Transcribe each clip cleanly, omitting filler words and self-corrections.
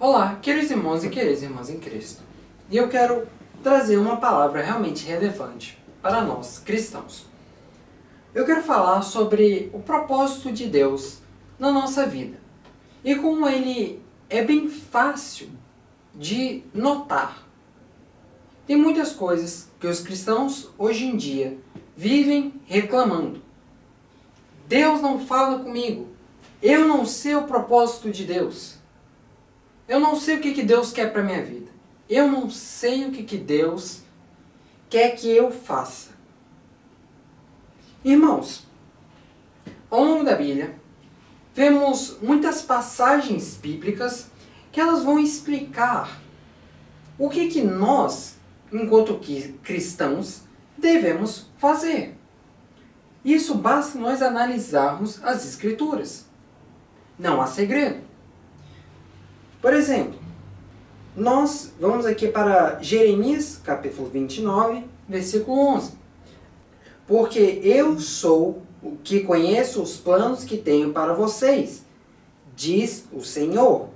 Olá, queridos irmãos e queridas irmãs em Cristo. E eu quero trazer uma palavra realmente relevante para nós cristãos. Eu quero falar sobre o propósito de Deus na nossa vida e como ele é bem fácil de notar. Tem muitas coisas que os cristãos hoje em dia vivem reclamando. Deus não fala comigo. Eu não sei o propósito de Deus. Eu não sei o que Deus quer para a minha vida. Eu não sei o que Deus quer que eu faça. Irmãos, ao longo da Bíblia, vemos muitas passagens bíblicas que elas vão explicar o que nós, enquanto cristãos, devemos fazer. Isso basta nós analisarmos as Escrituras. Não há segredo. Por exemplo, nós vamos aqui para Jeremias, capítulo 29, versículo 11. Porque eu sou o que conheço os planos que tenho para vocês, diz o Senhor.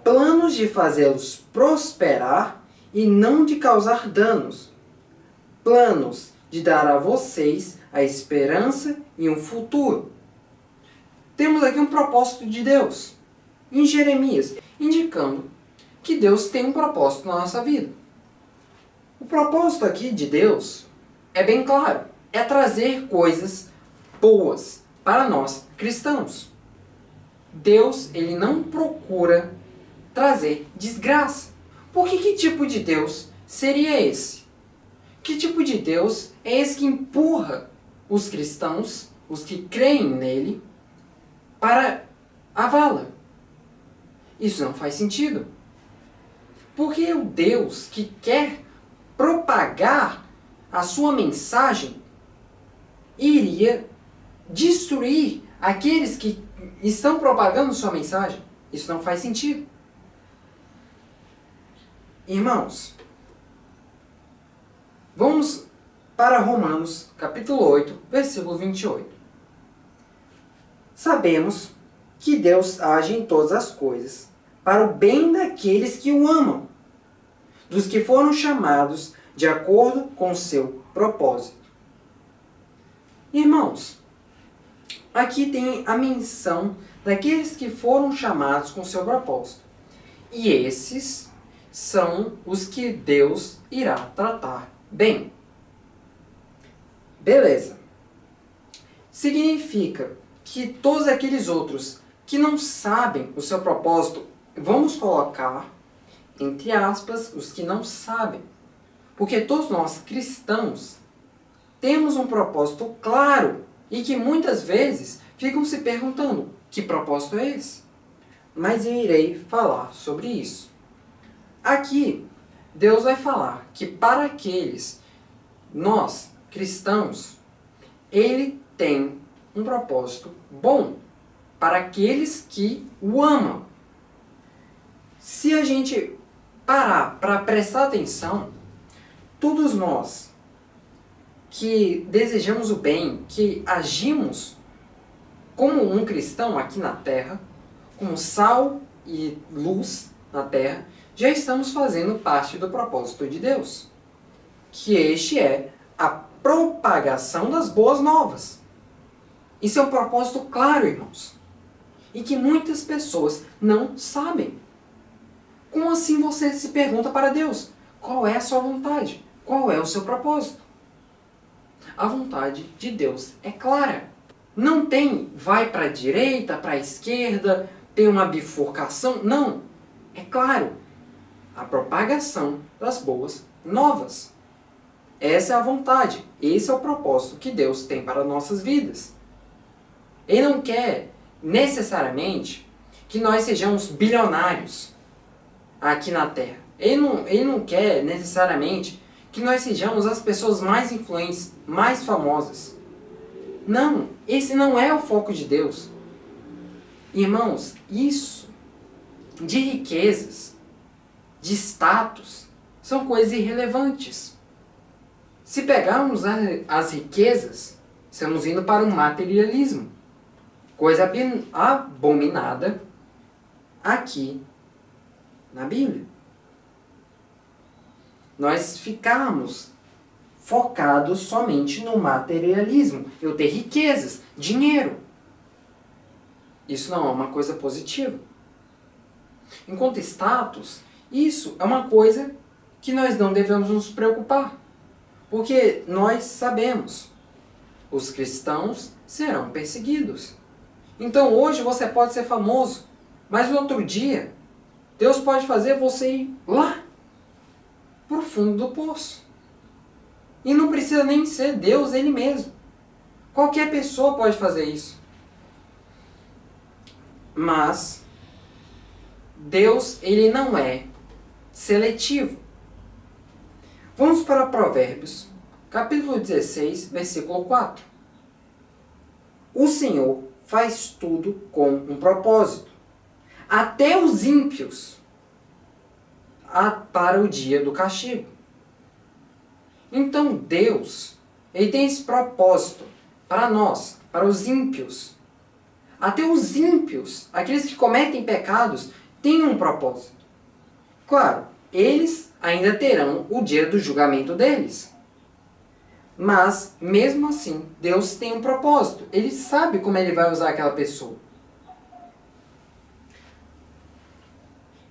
Planos de fazê-los prosperar e não de causar danos. Planos de dar a vocês a esperança e um futuro. Temos aqui um propósito de Deus em Jeremias, indicando que Deus tem um propósito na nossa vida. O propósito aqui de Deus é bem claro, é trazer coisas boas para nós cristãos. Deus, ele não procura trazer desgraça. Porque que tipo de Deus seria esse? Que tipo de Deus é esse que empurra os cristãos, os que creem nele, para a vala? Isso não faz sentido. Porque o Deus que quer propagar a sua mensagem iria destruir aqueles que estão propagando sua mensagem. Isso não faz sentido. Irmãos, vamos para Romanos, capítulo 8, versículo 28. Sabemos que Deus age em todas as coisas para o bem daqueles que o amam, dos que foram chamados de acordo com o seu propósito. Irmãos, aqui tem a menção daqueles que foram chamados com o seu propósito. E esses são os que Deus irá tratar bem. Beleza. Significa que todos aqueles outros que não sabem o seu propósito, vamos colocar, entre aspas, os que não sabem. Porque todos nós, cristãos, temos um propósito claro e que muitas vezes ficam se perguntando, que propósito é esse? Mas eu irei falar sobre isso. Aqui, Deus vai falar que para aqueles, nós, cristãos, Ele tem um propósito bom para aqueles que o amam. Se a gente parar para prestar atenção, todos nós que desejamos o bem, que agimos como um cristão aqui na Terra, como sal e luz na Terra, já estamos fazendo parte do propósito de Deus, que este é a propagação das boas novas. Isso é um propósito claro, irmãos, e que muitas pessoas não sabem. Como assim você se pergunta para Deus? Qual é a sua vontade? Qual é o seu propósito? A vontade de Deus é clara. Não tem vai para a direita, para a esquerda, tem uma bifurcação. Não. É claro. A propagação das boas novas. Essa é a vontade. Esse é o propósito que Deus tem para nossas vidas. Ele não quer necessariamente que nós sejamos bilionários aqui na Terra. Ele não quer necessariamente que nós sejamos as pessoas mais influentes, mais famosas. Não, esse não é o foco de Deus. Irmãos, isso de riquezas, de status, são coisas irrelevantes. Se pegarmos as riquezas, estamos indo para o materialismo. Coisa abominada aqui na Bíblia. Nós ficarmos focados somente no materialismo. Eu ter riquezas, dinheiro. Isso não é uma coisa positiva. Enquanto status, isso é uma coisa que nós não devemos nos preocupar. Porque nós sabemos, os cristãos serão perseguidos. Então hoje você pode ser famoso, mas no outro dia, Deus pode fazer você ir lá, para o fundo do poço. E não precisa nem ser Deus Ele mesmo. Qualquer pessoa pode fazer isso. Mas Deus, Ele não é seletivo. Vamos para Provérbios, capítulo 16, versículo 4. O Senhor faz tudo com um propósito, até os ímpios, para o dia do castigo. Então Deus, Ele tem esse propósito para nós, para os ímpios. Até os ímpios, aqueles que cometem pecados, têm um propósito. Claro, eles ainda terão o dia do julgamento deles. Mas, mesmo assim, Deus tem um propósito. Ele sabe como Ele vai usar aquela pessoa.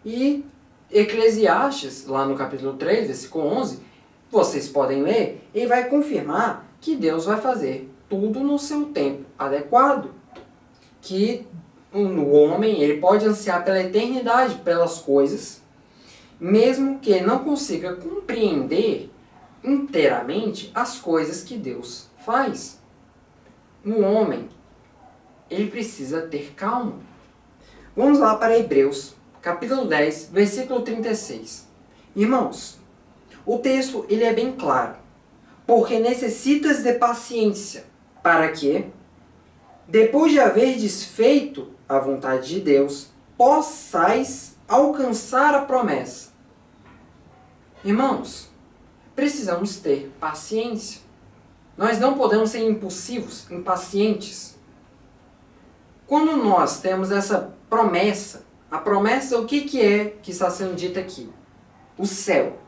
E Eclesiastes, lá no capítulo 3, versículo 11, vocês podem ler, ele vai confirmar que Deus vai fazer tudo no seu tempo adequado. Que o homem ele pode ansiar pela eternidade, pelas coisas, mesmo que ele não consiga compreender inteiramente as coisas que Deus faz. O homem, ele precisa ter calma. Vamos lá para Hebreus, capítulo 10, versículo 36. Irmãos, o texto ele é bem claro. Porque necessitas de paciência, para que, depois de haverdes feito a vontade de Deus, possais alcançar a promessa. Irmãos, precisamos ter paciência. Nós não podemos ser impulsivos, impacientes. Quando nós temos essa promessa, a promessa, o que é que está sendo dito aqui? O céu.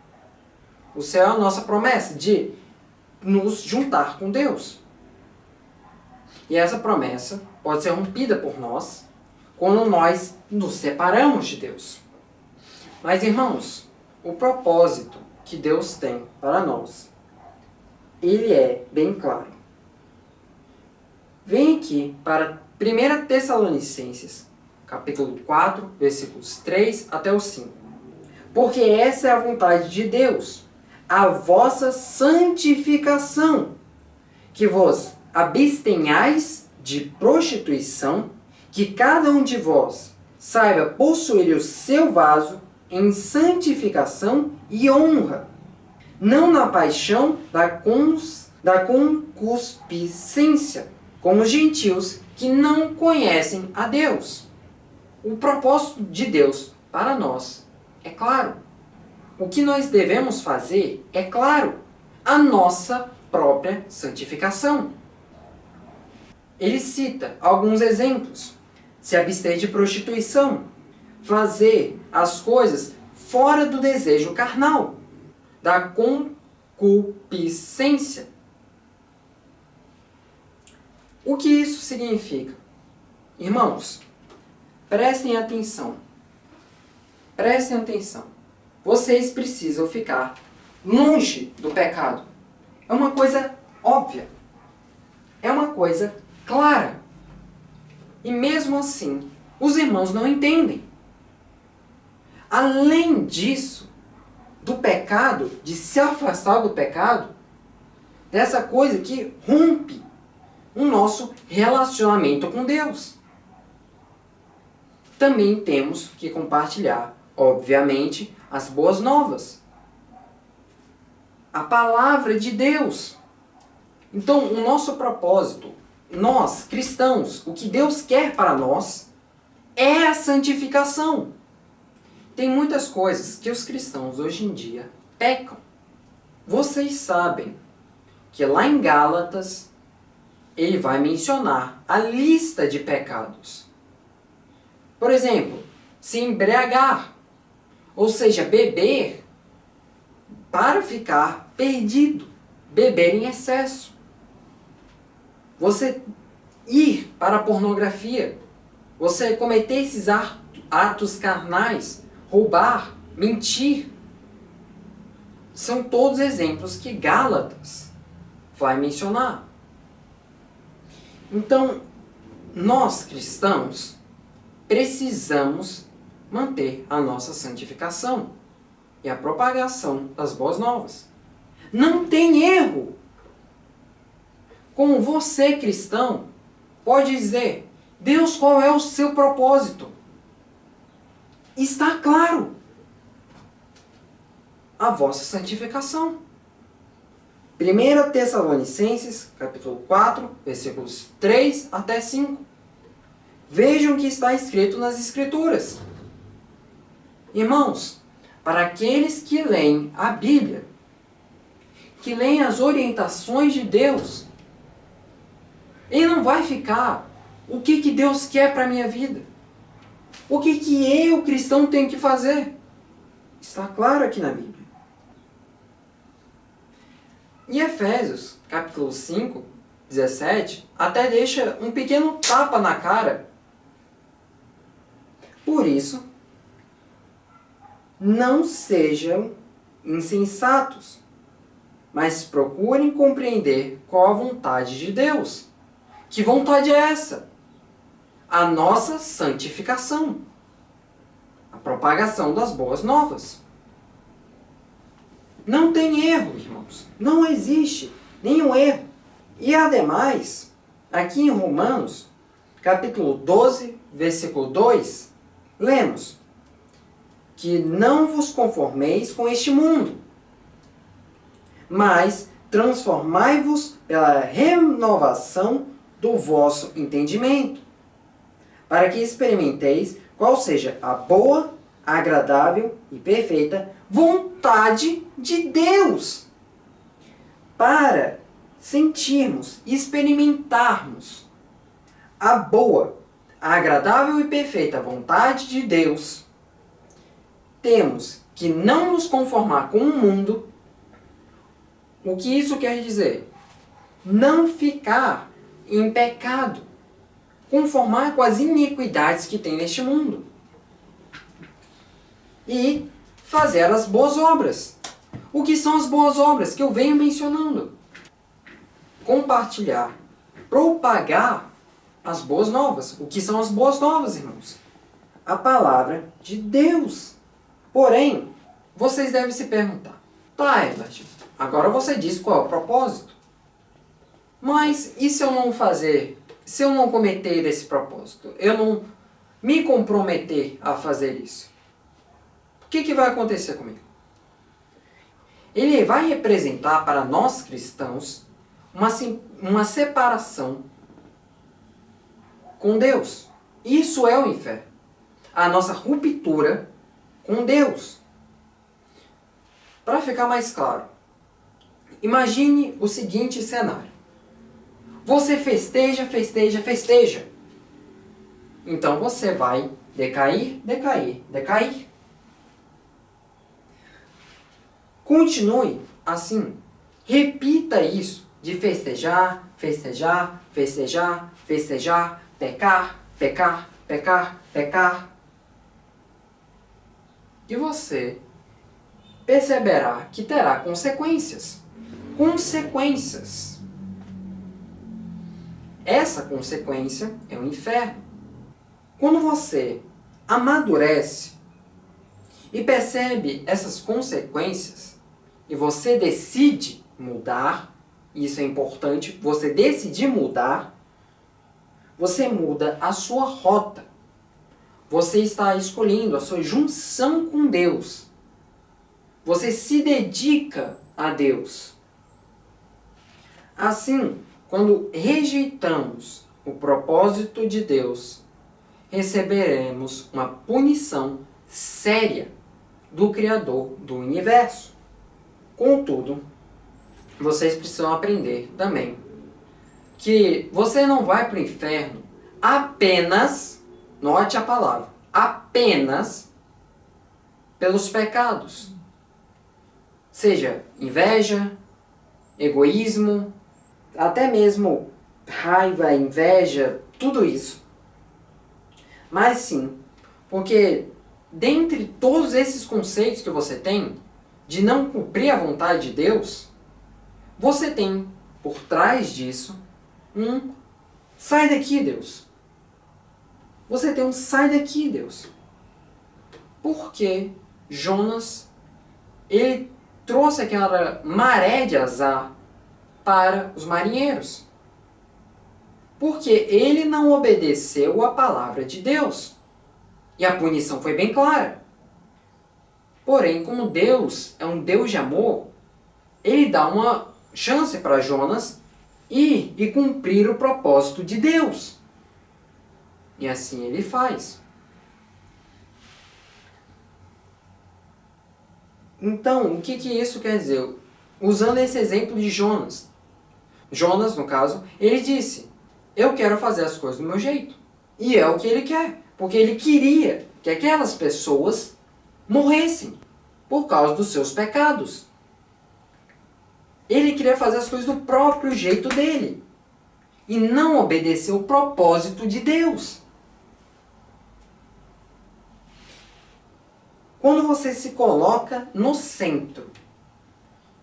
O céu é a nossa promessa de nos juntar com Deus. E essa promessa pode ser rompida por nós quando nós nos separamos de Deus. Mas, irmãos, o propósito que Deus tem para nós, ele é bem claro. Vem aqui para 1 Tessalonicenses, capítulo 4, versículos 3 até o 5. Porque essa é a vontade de Deus, a vossa santificação, que vos abstenhais de prostituição, que cada um de vós saiba possuir o seu vaso em santificação e honra, não na paixão da concupiscência, como os gentios que não conhecem a Deus. O propósito de Deus para nós é claro. O que nós devemos fazer é claro, a nossa própria santificação. Ele cita alguns exemplos. Se abster de prostituição, fazer as coisas fora do desejo carnal, da concupiscência. O que isso significa? Irmãos, prestem atenção. Prestem atenção. Vocês precisam ficar longe do pecado. É uma coisa óbvia. É uma coisa clara. E mesmo assim, os irmãos não entendem. Além disso, do pecado, de se afastar do pecado, dessa coisa que rompe o nosso relacionamento com Deus. Também temos que compartilhar, obviamente, as boas novas. A palavra de Deus. Então, o nosso propósito, nós, cristãos, o que Deus quer para nós é a santificação. Tem muitas coisas que os cristãos hoje em dia pecam. Vocês sabem que lá em Gálatas ele vai mencionar a lista de pecados. Por exemplo, se embriagar, ou seja, beber para ficar perdido, beber em excesso. Você ir para a pornografia, você cometer esses atos carnais, roubar, mentir, são todos exemplos que Gálatas vai mencionar. Então, nós cristãos precisamos manter a nossa santificação e a propagação das boas novas. Não tem erro. Como você, cristão, pode dizer: Deus, qual é o seu propósito? Está claro. A vossa santificação. 1 Tessalonicenses, capítulo 4, versículos 3 até 5. Vejam o que está escrito nas Escrituras. Irmãos, para aqueles que leem a Bíblia, que leem as orientações de Deus, ele não vai ficar: o que Deus quer para a minha vida? O que eu, cristão, tenho que fazer? Está claro aqui na Bíblia. Em Efésios, capítulo 5, 17, até deixa um pequeno tapa na cara. Por isso, não sejam insensatos, mas procurem compreender qual a vontade de Deus. Que vontade é essa? A nossa santificação. A propagação das boas novas. Não tem erro, irmãos. Não existe nenhum erro. E ademais, aqui em Romanos, capítulo 12, versículo 2, lemos: que não vos conformeis com este mundo, mas transformai-vos pela renovação do vosso entendimento, para que experimenteis qual seja a boa, agradável e perfeita vontade de Deus. Para sentirmos, experimentarmos a boa, a agradável e perfeita vontade de Deus, temos que não nos conformar com o mundo. O que isso quer dizer? Não ficar em pecado, conformar com as iniquidades que tem neste mundo. E fazer as boas obras. O que são as boas obras que eu venho mencionando? Compartilhar, propagar as boas novas. O que são as boas novas, irmãos? A palavra de Deus. Porém, vocês devem se perguntar: tá, Herbert, agora você diz qual é o propósito. Mas e se eu não fazer, se eu não cometer esse propósito? Eu não me comprometer a fazer isso? O que vai acontecer comigo? Ele vai representar para nós cristãos uma separação com Deus. Isso é o inferno. A nossa ruptura com Deus. Para ficar mais claro, imagine o seguinte cenário. Você festeja, festeja, festeja. Então você vai decair, decair, decair. Continue assim. Repita isso de festejar, festejar, festejar, festejar, pecar, pecar, pecar, pecar. E você perceberá que terá consequências. Consequências. Essa consequência é o inferno. Quando você amadurece e percebe essas consequências, e você decide mudar, isso é importante, você decidir mudar, você muda a sua rota. Você está escolhendo a sua junção com Deus. Você se dedica a Deus. Assim, quando rejeitamos o propósito de Deus, receberemos uma punição séria do Criador do Universo. Contudo, vocês precisam aprender também que você não vai para o inferno apenas, note a palavra, apenas apenas pelos pecados. Seja inveja, egoísmo, até mesmo raiva, inveja, tudo isso. Mas sim, porque dentre todos esses conceitos que você tem, de não cumprir a vontade de Deus, você tem por trás disso sai daqui, Deus. Você tem sai daqui, Deus. Porque Jonas, ele trouxe aquela maré de azar para os marinheiros. Porque ele não obedeceu a palavra de Deus. E a punição foi bem clara. Porém, como Deus é um Deus de amor, ele dá uma chance para Jonas ir e cumprir o propósito de Deus. E assim ele faz. Então, o que isso quer dizer? Usando esse exemplo de Jonas. Jonas, no caso, ele disse: eu quero fazer as coisas do meu jeito. E é o que ele quer. Porque ele queria que aquelas pessoas morressem por causa dos seus pecados. Ele queria fazer as coisas do próprio jeito dele. E não obedecer o propósito de Deus. Quando você se coloca no centro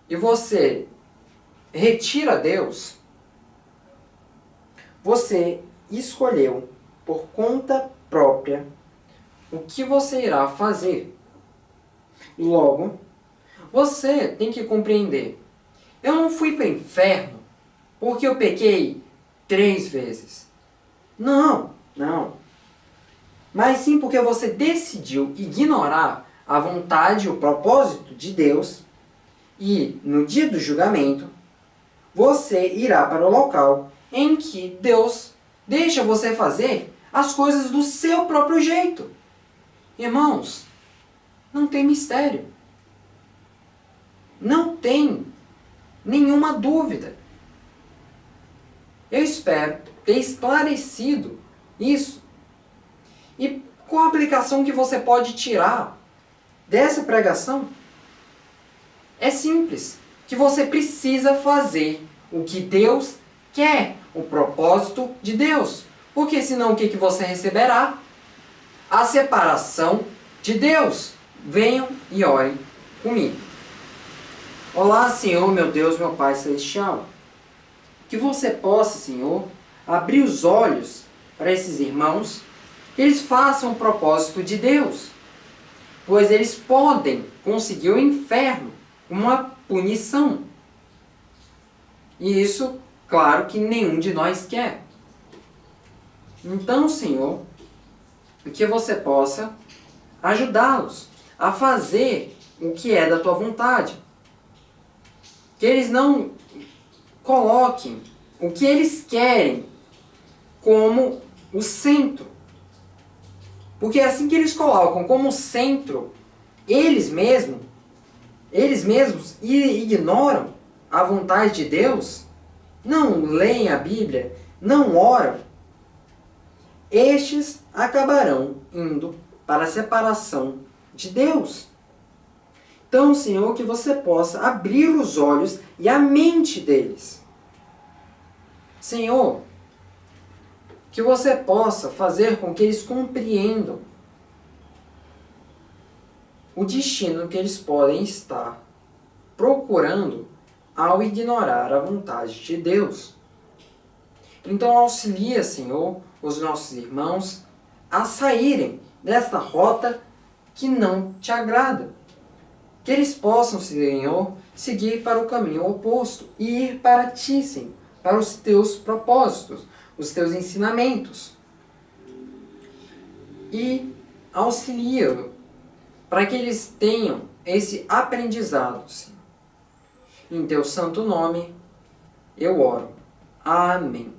e você retira Deus, você escolheu por conta própria o que você irá fazer. Logo, você tem que compreender: eu não fui para o inferno porque eu pequei 3 vezes. Não. Mas sim porque você decidiu ignorar a vontade e o propósito de Deus, e no dia do julgamento, você irá para o local em que Deus deixa você fazer as coisas do seu próprio jeito. Irmãos, não tem mistério. Não tem nenhuma dúvida. Eu espero ter esclarecido isso. E qual a aplicação que você pode tirar dessa pregação? É simples, que você precisa fazer o que Deus quer, o propósito de Deus. Porque senão o que você receberá? A separação de Deus. Venham e orem comigo. Olá, Senhor, meu Deus, meu Pai Celestial. Que você possa, Senhor, abrir os olhos para esses irmãos, que eles façam o propósito de Deus. Pois eles podem conseguir o inferno, uma punição. E isso, claro, que nenhum de nós quer. Então, Senhor, que você possa ajudá-los a fazer o que é da Tua vontade. Que eles não coloquem o que eles querem como o centro. Porque assim que eles colocam como centro eles mesmos ignoram a vontade de Deus, não leem a Bíblia, não oram, estes acabarão indo para a separação de Deus. Então, Senhor, que você possa abrir os olhos e a mente deles. Senhor, que você possa fazer com que eles compreendam o destino que eles podem estar procurando ao ignorar a vontade de Deus. Então auxilia, Senhor, os nossos irmãos a saírem desta rota que não te agrada. Que eles possam, Senhor, seguir para o caminho oposto e ir para ti, Senhor, para os teus propósitos, os teus ensinamentos. E auxilia para que eles tenham esse aprendizado, Senhor. Em teu santo nome eu oro. Amém.